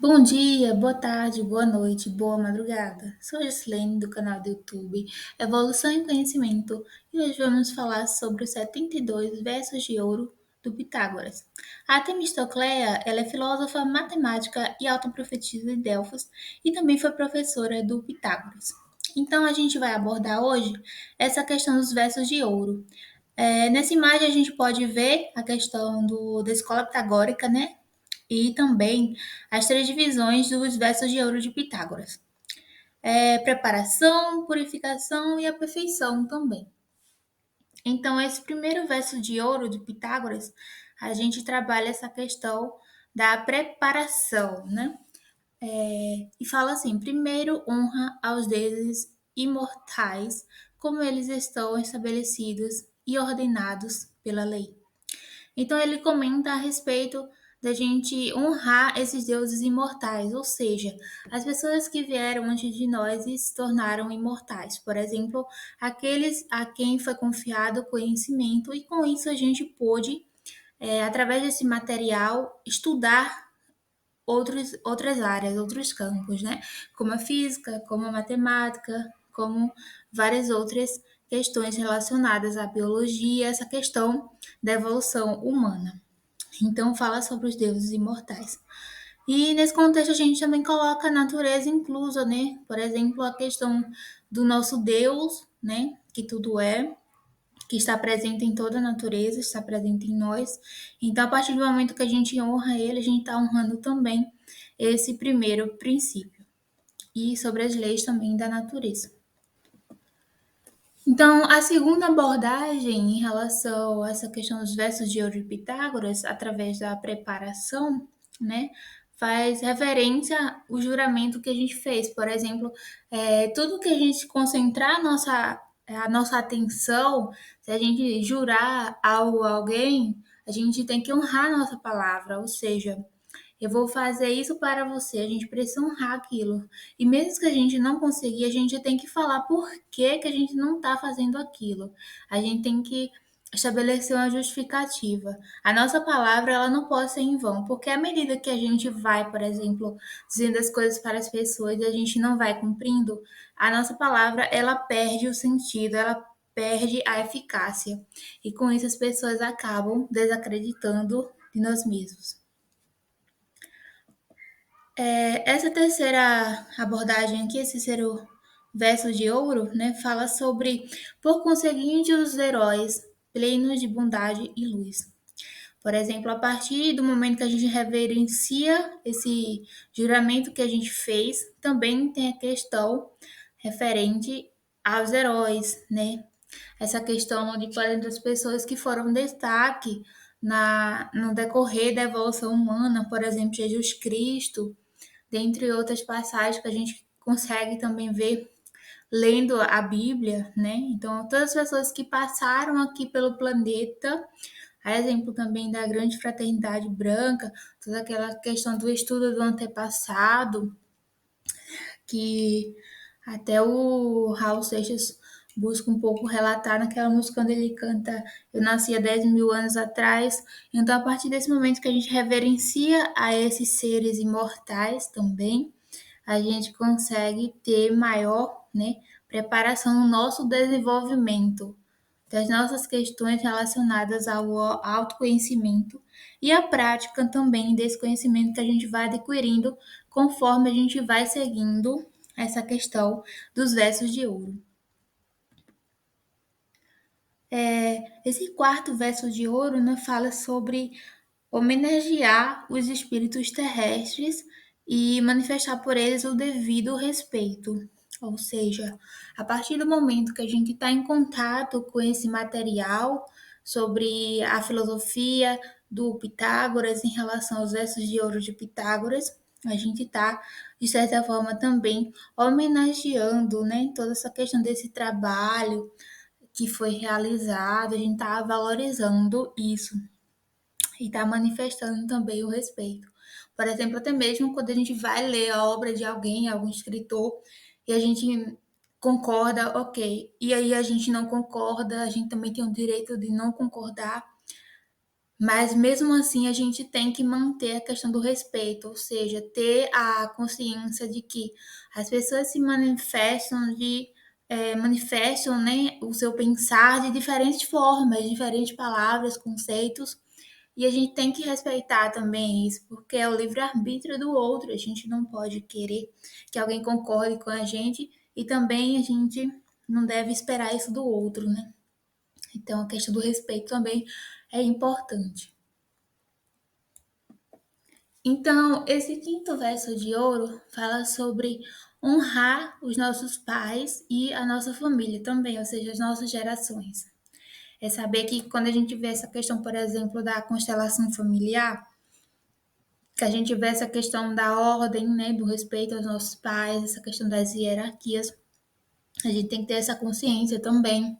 Bom dia, boa tarde, boa noite, boa madrugada. Sou a Gislene do canal do YouTube Evolução em Conhecimento e hoje vamos falar sobre os 72 versos de ouro do Pitágoras. A Temistocleia, ela é filósofa, matemática e autoprofetisa de Delfos e também foi professora do Pitágoras. Então a gente vai abordar hoje essa questão dos versos de ouro. Nessa imagem a gente pode ver a questão da escola pitagórica, né? E também as três divisões dos versos de ouro de Pitágoras. Preparação, purificação e a perfeição também. Então, esse primeiro verso de ouro de Pitágoras, a gente trabalha essa questão da preparação, né? E fala assim: primeiro honra aos deuses imortais, como eles estão estabelecidos e ordenados pela lei. Então ele comenta a respeito da gente honrar esses deuses imortais, ou seja, as pessoas que vieram antes de nós e se tornaram imortais. Por exemplo, aqueles a quem foi confiado o conhecimento, e com isso a gente pôde, através desse material, estudar outras áreas, outros campos, né? Como a física, como a matemática, como várias outras questões relacionadas à biologia, essa questão da evolução humana. Então, fala sobre os deuses imortais. E nesse contexto, a gente também coloca a natureza inclusa, né? Por exemplo, a questão do nosso Deus, né? Que tudo é, que está presente em toda a natureza, está presente em nós. Então, a partir do momento que a gente honra ele, a gente está honrando também esse primeiro princípio. E sobre as leis também da natureza. Então, a segunda abordagem em relação a essa questão dos versos de ouro de Pitágoras, através da preparação, né, faz referência ao juramento que a gente fez. Por exemplo, tudo que a gente concentrar a nossa atenção, se a gente jurar algo a alguém, a gente tem que honrar a nossa palavra, ou seja, eu vou fazer isso para você. A gente precisa honrar aquilo. E mesmo que a gente não conseguir, a gente tem que falar por que, que a gente não está fazendo aquilo. A gente tem que estabelecer uma justificativa. A nossa palavra ela não pode ser em vão, porque à medida que a gente vai, por exemplo, dizendo as coisas para as pessoas e a gente não vai cumprindo, a nossa palavra ela perde o sentido, ela perde a eficácia. E com isso as pessoas acabam desacreditando de nós mesmos. Essa terceira abordagem aqui, esse terceiro verso de ouro, né, fala sobre, por conseguinte, os heróis plenos de bondade e luz. Por exemplo, a partir do momento que a gente reverencia esse juramento que a gente fez, também tem a questão referente aos heróis, né? Essa questão de, por exemplo, das pessoas que foram destaque no decorrer da evolução humana, por exemplo, Jesus Cristo, dentre outras passagens que a gente consegue também ver lendo a Bíblia, né? Então, todas as pessoas que passaram aqui pelo planeta, a exemplo também da grande fraternidade branca, toda aquela questão do estudo do antepassado, que até o Raul Seixas busca um pouco relatar naquela música onde ele canta Eu nasci há 10 mil anos atrás. Então, a partir desse momento que a gente reverencia a esses seres imortais também, a gente consegue ter maior, né, preparação no nosso desenvolvimento das nossas questões relacionadas ao autoconhecimento e a prática também desse conhecimento que a gente vai adquirindo conforme a gente vai seguindo essa questão dos versos de ouro. Esse quarto verso de ouro, né, fala sobre homenagear os espíritos terrestres e manifestar por eles o devido respeito. Ou seja, a partir do momento que a gente está em contato com esse material sobre a filosofia do Pitágoras em relação aos versos de ouro de Pitágoras, a gente está, de certa forma, também homenageando, né, toda essa questão desse trabalho que foi realizado, a gente está valorizando isso e está manifestando também o respeito. Por exemplo, até mesmo quando a gente vai ler a obra de alguém, algum escritor, e a gente concorda, ok, e aí a gente não concorda, a gente também tem o direito de não concordar, Mas mesmo assim a gente tem que manter a questão do respeito, ou seja, ter a consciência de que as pessoas se manifestam, né, o seu pensar de diferentes formas, diferentes palavras, conceitos, e a gente tem que respeitar também isso, porque é o livre-arbítrio do outro. A gente não pode querer que alguém concorde com a gente e também a gente não deve esperar isso do outro, né? Então a questão do respeito também é importante. Então, esse quinto verso de ouro fala sobre honrar os nossos pais e a nossa família também, ou seja, as nossas gerações. É saber que quando a gente vê essa questão, por exemplo, da constelação familiar, que a gente vê essa questão da ordem, né, do respeito aos nossos pais, essa questão das hierarquias, a gente tem que ter essa consciência também,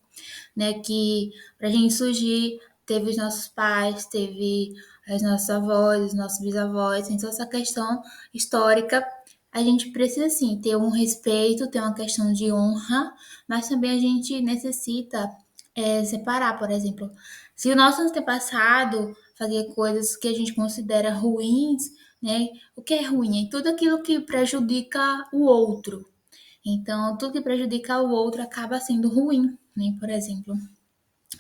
né, que para a gente surgir, teve os nossos pais, teve as nossas avós, os nossos bisavós, então essa questão histórica, a gente precisa sim ter um respeito, ter uma questão de honra, mas também a gente necessita separar, por exemplo, se o nosso antepassado fazia coisas que a gente considera ruins, né? O que é ruim? É tudo aquilo que prejudica o outro. Então, tudo que prejudica o outro acaba sendo ruim, né? Por exemplo.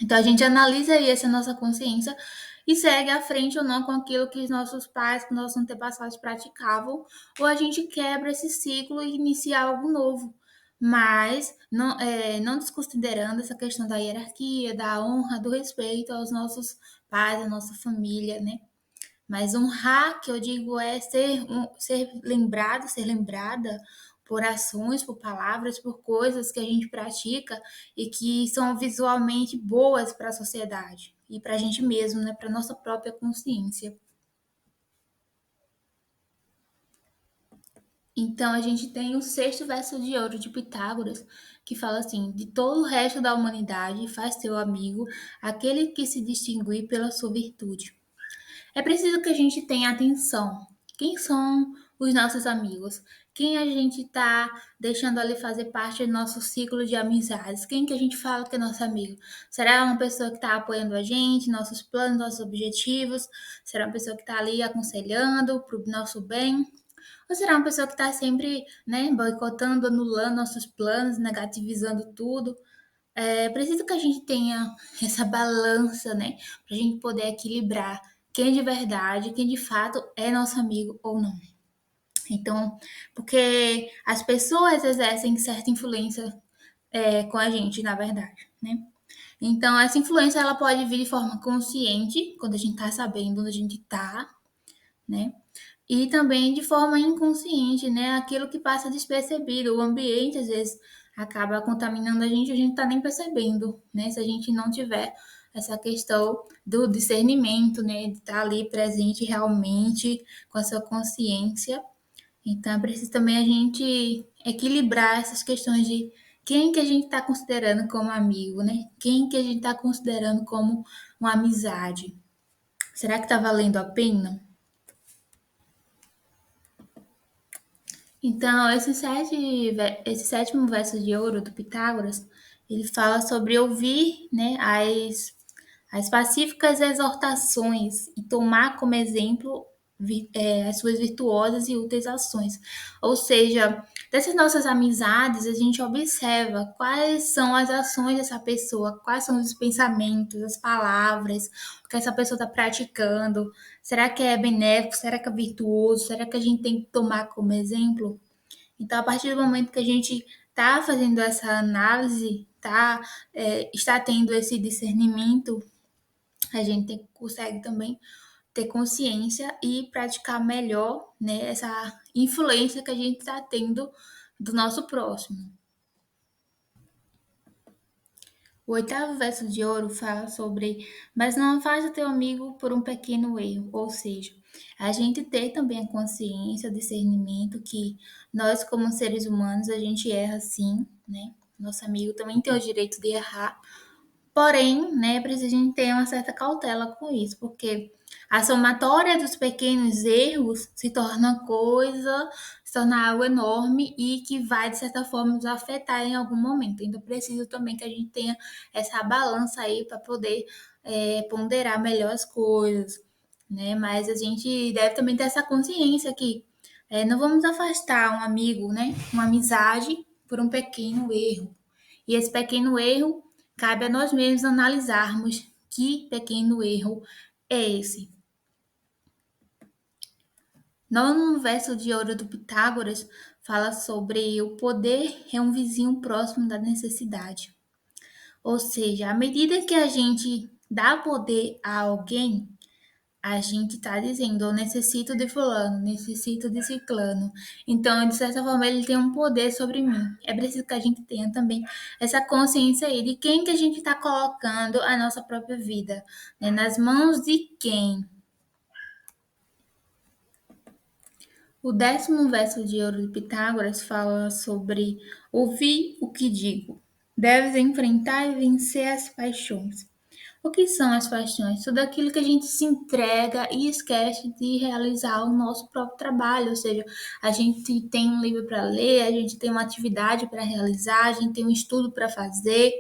Então, a gente analisa aí essa nossa consciência e segue à frente ou não com aquilo que os nossos pais, que nossos antepassados praticavam, ou a gente quebra esse ciclo e inicia algo novo. Mas não desconsiderando essa questão da hierarquia, da honra, do respeito aos nossos pais, à nossa família, né? Mas honrar, que eu digo, é ser lembrado, ser lembrada por ações, por palavras, por coisas que a gente pratica e que são visualmente boas para a sociedade e para a gente mesmo, né? Para nossa própria consciência. Então a gente tem o sexto verso de ouro de Pitágoras, que fala assim: de todo o resto da humanidade faz teu amigo aquele que se distinguir pela sua virtude. É preciso que a gente tenha atenção. Quem são os nossos amigos? Quem a gente está deixando ali fazer parte do nosso ciclo de amizades? Quem que a gente fala que é nosso amigo? Será uma pessoa que está apoiando a gente, nossos planos, nossos objetivos? Será uma pessoa que está ali aconselhando para o nosso bem? Ou será uma pessoa que está sempre, né, boicotando, anulando nossos planos, negativizando tudo? É preciso que a gente tenha essa balança, né? Para a gente poder equilibrar quem de verdade, quem de fato é nosso amigo ou não. Então, porque as pessoas exercem certa influência com a gente, na verdade, né? Então, essa influência ela pode vir de forma consciente, quando a gente tá sabendo onde a gente tá, né? E também de forma inconsciente, né? Aquilo que passa despercebido. O ambiente, às vezes, acaba contaminando a gente tá nem percebendo, né? Se a gente não tiver essa questão do discernimento, né? De estar ali presente realmente com a sua consciência. Então, é preciso também a gente equilibrar essas questões de quem que a gente está considerando como amigo, né? Quem que a gente está considerando como uma amizade. Será que está valendo a pena? Então, esse sétimo verso de ouro do Pitágoras, ele fala sobre ouvir, né, as pacíficas exortações e tomar como exemplo as suas virtuosas e úteis ações. Ou seja, dessas nossas amizades, a gente observa quais são as ações dessa pessoa, quais são os pensamentos, as palavras, o que essa pessoa está praticando. Será que é benéfico? Será que é virtuoso? Será que a gente tem que tomar como exemplo? Então, a partir do momento que a gente está fazendo essa análise, está tendo esse discernimento, a gente consegue também ter consciência e praticar melhor, né, essa influência que a gente está tendo do nosso próximo. O oitavo verso de ouro fala sobre, mas não faz o teu amigo por um pequeno erro, ou seja, a gente ter também a consciência, o discernimento que nós, como seres humanos, a gente erra sim, né? Nosso amigo também tem o direito de errar, porém, né, precisa a gente ter uma certa cautela com isso, porque a somatória dos pequenos erros se torna algo enorme e que vai, de certa forma, nos afetar em algum momento. Então, preciso também que a gente tenha essa balança aí para poder ponderar melhor as coisas, né? Mas a gente deve também ter essa consciência que não vamos afastar um amigo, né? Uma amizade por um pequeno erro. E esse pequeno erro cabe a nós mesmos analisarmos que pequeno erro é esse. No verso de ouro do Pitágoras, fala sobre o poder é um vizinho próximo da necessidade. Ou seja, à medida que a gente dá poder a alguém, a gente está dizendo, eu necessito de fulano, necessito de ciclano. Então, de certa forma, ele tem um poder sobre mim. É preciso que a gente tenha também essa consciência aí de quem que a gente está colocando a nossa própria vida, né? Nas mãos de quem. O 10º verso de Ouro de Pitágoras fala sobre ouvir o que digo. Deves enfrentar e vencer as paixões. O que são as paixões? Tudo aquilo que a gente se entrega e esquece de realizar o nosso próprio trabalho, ou seja, a gente tem um livro para ler, a gente tem uma atividade para realizar, a gente tem um estudo para fazer,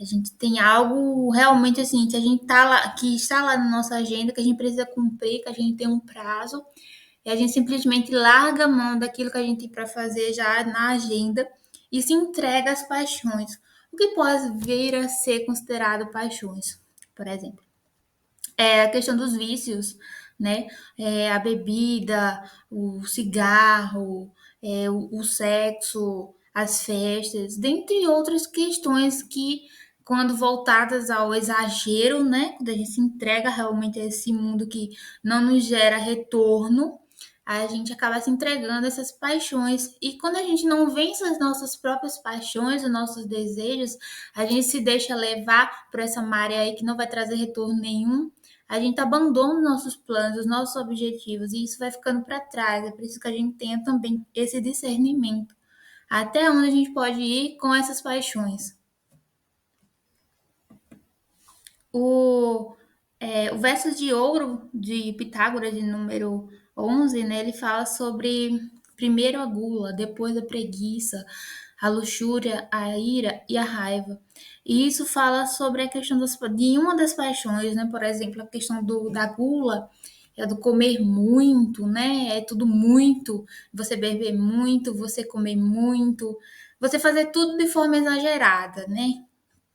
a gente tem algo realmente assim que a gente tá lá, que está lá na nossa agenda, que a gente precisa cumprir, que a gente tem um prazo, e a gente simplesmente larga a mão daquilo que a gente tem para fazer já na agenda e se entrega às paixões. O que pode vir a ser considerado paixões, por exemplo? É a questão dos vícios, né? A bebida, o cigarro, o sexo, as festas, dentre outras questões que, quando voltadas ao exagero, né? Quando a gente se entrega realmente a esse mundo que não nos gera retorno, a gente acaba se entregando a essas paixões. E quando a gente não vence as nossas próprias paixões, os nossos desejos, a gente se deixa levar por essa maré aí que não vai trazer retorno nenhum, a gente abandona os nossos planos, os nossos objetivos, e isso vai ficando para trás. É preciso que a gente tenha também esse discernimento. Até onde a gente pode ir com essas paixões. O verso de ouro de Pitágoras, de número 11, né, ele fala sobre primeiro a gula, depois a preguiça, a luxúria, a ira e a raiva. E isso fala sobre a questão de uma das paixões, né? Por exemplo, a questão da gula, é do comer muito, né? É tudo muito, você beber muito, você comer muito, você fazer tudo de forma exagerada, né?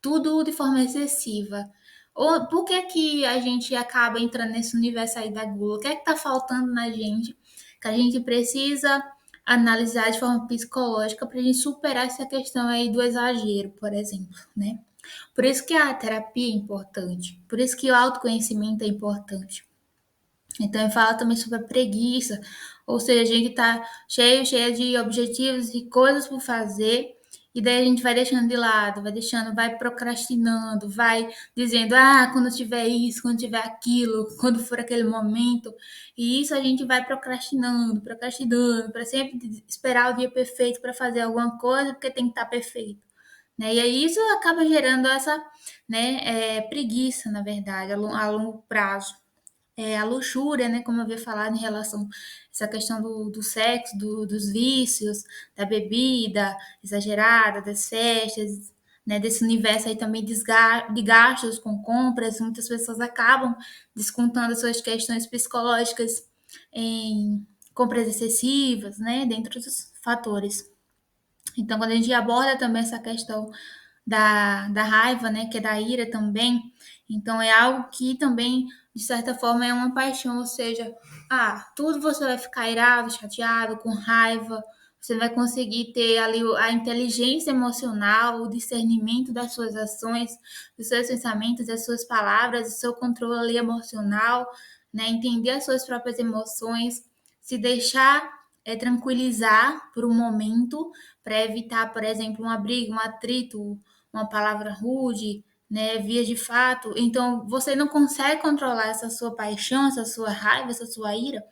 Tudo de forma excessiva. Ou por que que a gente acaba entrando nesse universo aí da gula? O que é que tá faltando na gente? Que a gente precisa analisar de forma psicológica para a gente superar essa questão aí do exagero, por exemplo, né? Por isso que a terapia é importante, por isso que o autoconhecimento é importante. Então, ele fala também sobre a preguiça, ou seja, a gente tá cheia de objetivos e coisas por fazer, e daí a gente vai deixando de lado, vai deixando, vai procrastinando, vai dizendo, quando tiver isso, quando tiver aquilo, quando for aquele momento, e isso a gente vai procrastinando, para sempre esperar o dia perfeito para fazer alguma coisa, porque tem que estar perfeito. Né? E aí isso acaba gerando essa, né, preguiça, na verdade, a longo prazo. A luxúria, né, como eu havia falado em relação a essa questão do sexo, dos vícios, da bebida exagerada, das festas, né, desse universo aí também de gastos com compras, muitas pessoas acabam descontando as suas questões psicológicas em compras excessivas, né, dentre outros fatores. Então, quando a gente aborda também essa questão da raiva, né, que é da ira também, então é algo que também, de certa forma, é uma paixão, ou seja, tudo você vai ficar irado, chateado, com raiva, você vai conseguir ter ali a inteligência emocional, o discernimento das suas ações, dos seus pensamentos, das suas palavras, do seu controle emocional, né, entender as suas próprias emoções, se deixar tranquilizar por um momento, para evitar, por exemplo, uma briga, um atrito, uma palavra rude, né, via de fato. Então, você não consegue controlar essa sua paixão, essa sua raiva, essa sua ira.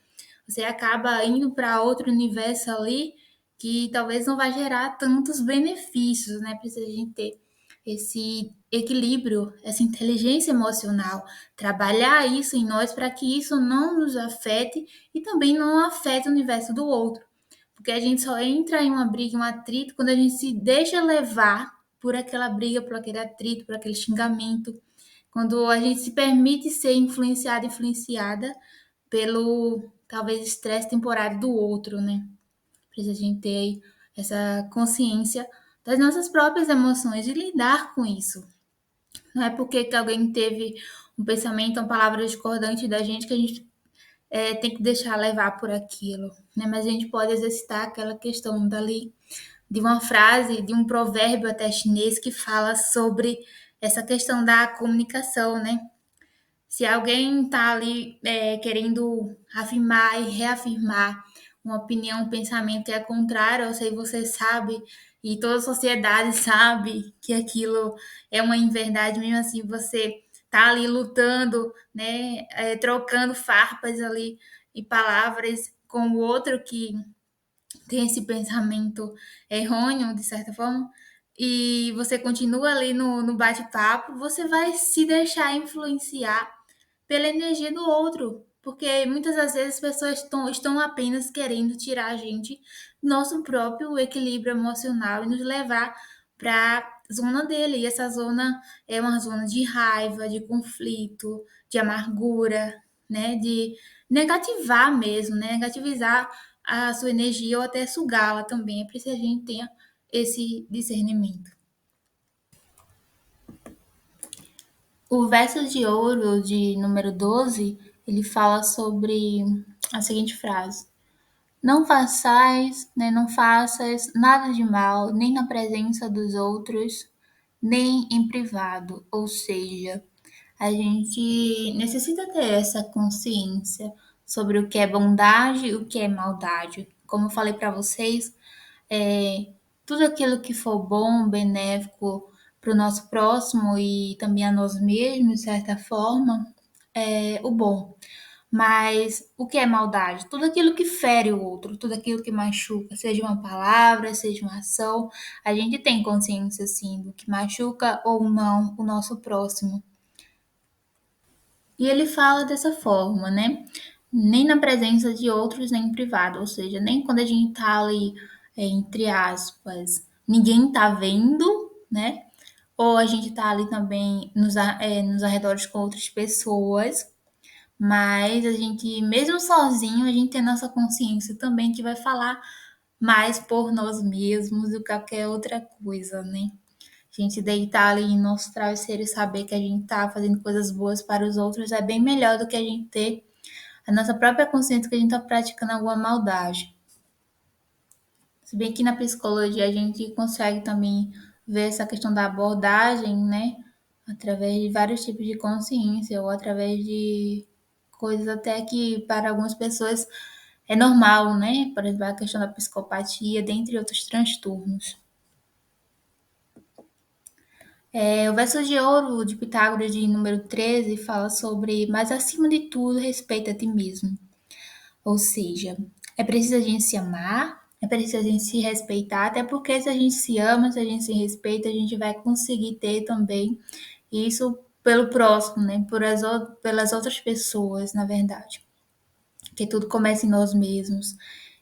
Você acaba indo para outro universo ali que talvez não vai gerar tantos benefícios, né? Precisa a gente ter esse equilíbrio, essa inteligência emocional, trabalhar isso em nós para que isso não nos afete e também não afete o universo do outro. Porque a gente só entra em uma briga, um atrito, quando a gente se deixa levar por aquela briga, por aquele atrito, por aquele xingamento, Quando a gente se permite ser influenciado, influenciada pelo, talvez, estresse temporário do outro, né? Precisa a gente ter essa consciência das nossas próprias emoções e lidar com isso. Não é porque que alguém teve um pensamento, uma palavra discordante da gente que a gente tem que deixar levar por aquilo, né? Mas a gente pode exercitar aquela questão dali de uma frase, de um provérbio até chinês que fala sobre essa questão da comunicação, né? Se alguém está ali querendo afirmar e reafirmar uma opinião, um pensamento que é contrário, ou seja, você sabe e toda a sociedade sabe que aquilo é uma inverdade, mesmo assim você está ali lutando, né, trocando farpas ali e palavras com o outro que tem esse pensamento errôneo, de certa forma, e você continua ali no bate-papo, você vai se deixar influenciar pela energia do outro. Porque muitas das vezes as pessoas estão apenas querendo tirar a gente do nosso próprio equilíbrio emocional e nos levar para a zona dele. E essa zona é uma zona de raiva, de conflito, de amargura, né? De negativar mesmo, né? Negativizar a sua energia ou até sugá-la também. É preciso que a gente tenha esse discernimento. O verso de ouro de número 12 ele fala sobre a seguinte frase: Não façais, né, não faças nada de mal, nem na presença dos outros, nem em privado. Ou seja, a gente necessita ter essa consciência sobre o que é bondade e o que é maldade. Como eu falei para vocês, é, tudo aquilo que for bom, benéfico para o nosso próximo e também a nós mesmos, de certa forma, é o bom. Mas o que é maldade? Tudo aquilo que fere o outro, tudo aquilo que machuca, seja uma palavra, seja uma ação, a gente tem consciência assim do que machuca ou não o nosso próximo. E ele fala dessa forma, né? Nem na presença de outros, nem em privado, ou seja, nem quando a gente tá ali, entre aspas, ninguém tá vendo, né? Ou a gente tá ali também nos arredores com outras pessoas, mas a gente, mesmo sozinho, a gente tem nossa consciência também que vai falar mais por nós mesmos do que qualquer outra coisa, né? A gente deitar ali em nosso travesseiro e saber que a gente tá fazendo coisas boas para os outros é bem melhor do que a gente ter a nossa própria consciência que a gente tá praticando alguma maldade. Se bem que na psicologia a gente consegue também ver essa questão da abordagem, né? Através de vários tipos de consciência ou através de coisas até que para algumas pessoas é normal, né? Por exemplo, a questão da psicopatia, dentre outros transtornos. O verso de ouro de Pitágoras, de número 13, fala sobre, mas acima de tudo, respeita a ti mesmo. Ou seja, é preciso a gente se amar, é preciso a gente se respeitar, até porque se a gente se ama, se a gente se respeita, a gente vai conseguir ter também isso pelo próximo, né? Pelas outras pessoas, na verdade. Que tudo começa em nós mesmos.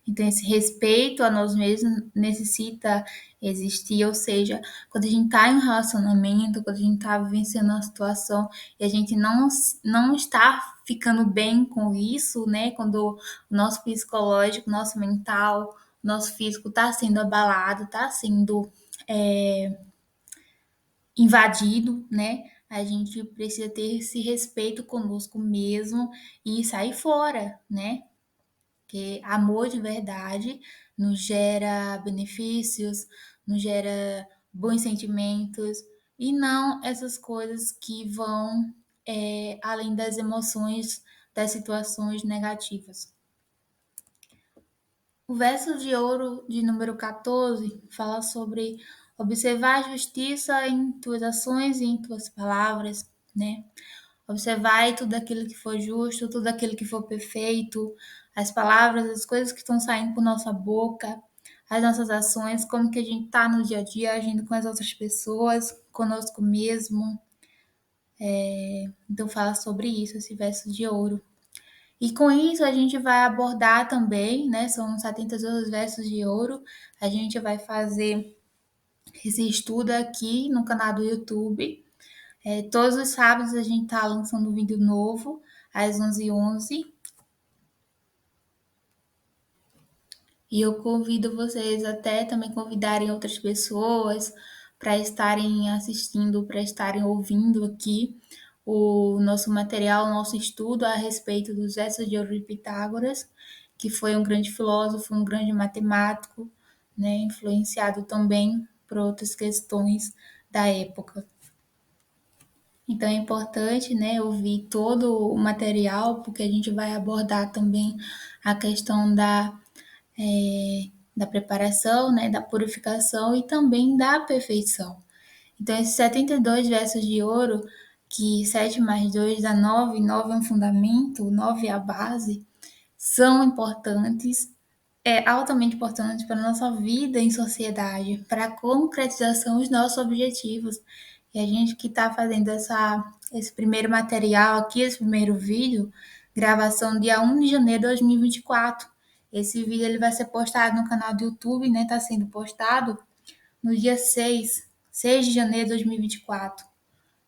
Então, esse respeito a nós mesmos necessita existir, ou seja, quando a gente está em um relacionamento, quando a gente está vivenciando uma situação e a gente não está ficando bem com isso, né? Quando o nosso psicológico, nosso mental, nosso físico está sendo abalado, está sendo invadido, né? A gente precisa ter esse respeito conosco mesmo e sair fora, né? Porque amor de verdade nos gera benefícios, nos gera bons sentimentos e não essas coisas que vão além das emoções, das situações negativas. O verso de ouro de número 14 fala sobre observar a justiça em tuas ações e em tuas palavras, né? Observai tudo aquilo que for justo, tudo aquilo que for perfeito, as palavras, as coisas que estão saindo por nossa boca, as nossas ações, como que a gente está no dia a dia agindo com as outras pessoas, conosco mesmo. Então fala sobre isso, esse verso de ouro. E com isso a gente vai abordar também, né? São 72 versos de ouro. A gente vai fazer esse estudo aqui no canal do YouTube. Todos os sábados a gente tá lançando um vídeo novo às 11h11. E eu convido vocês até também convidarem outras pessoas para estarem assistindo, para estarem ouvindo aqui o nosso material, o nosso estudo a respeito dos versos de Ouro de Pitágoras, que foi um grande filósofo, um grande matemático, né, influenciado também por outras questões da época. Então é importante, né, ouvir todo o material, porque a gente vai abordar também a questão da preparação, né, da purificação e também da perfeição. Então, esses 72 versos de ouro, que 7 mais 2 dá 9, 9 é um fundamento, 9 é a base, são importantes, altamente importantes para a nossa vida em sociedade, para a concretização dos nossos objetivos. E a gente que está fazendo esse primeiro material aqui, esse primeiro vídeo, gravação dia 1 de janeiro de 2024. Esse vídeo ele vai ser postado no canal do YouTube, né? Está sendo postado no dia 6 de janeiro de 2024.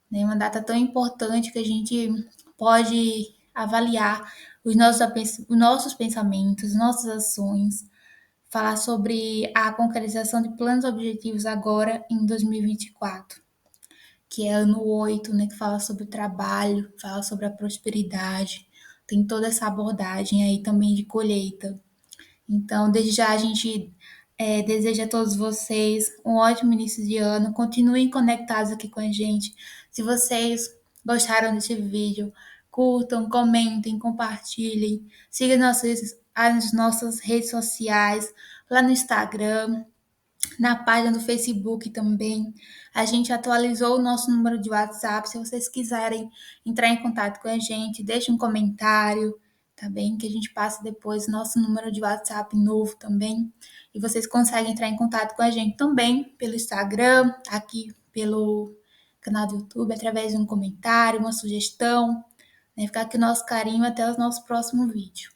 Né? Uma data tão importante que a gente pode avaliar os nossos pensamentos, nossas ações, falar sobre a concretização de planos e objetivos agora em 2024, que é ano 8, né, que fala sobre o trabalho, fala sobre a prosperidade, tem toda essa abordagem aí também de colheita. Então, desde já a gente deseja a todos vocês um ótimo início de ano. Continuem conectados aqui com a gente. Se vocês gostaram desse vídeo, curtam, comentem, compartilhem. Sigam as nossas redes sociais, lá no Instagram, na página do Facebook também. A gente atualizou o nosso número de WhatsApp. Se vocês quiserem entrar em contato com a gente, deixe um comentário, tá bem? Que a gente passa depois o nosso número de WhatsApp novo também. E vocês conseguem entrar em contato com a gente também pelo Instagram, aqui pelo canal do YouTube, através de um comentário, uma sugestão. Né? Ficar aqui o nosso carinho até o nosso próximo vídeo.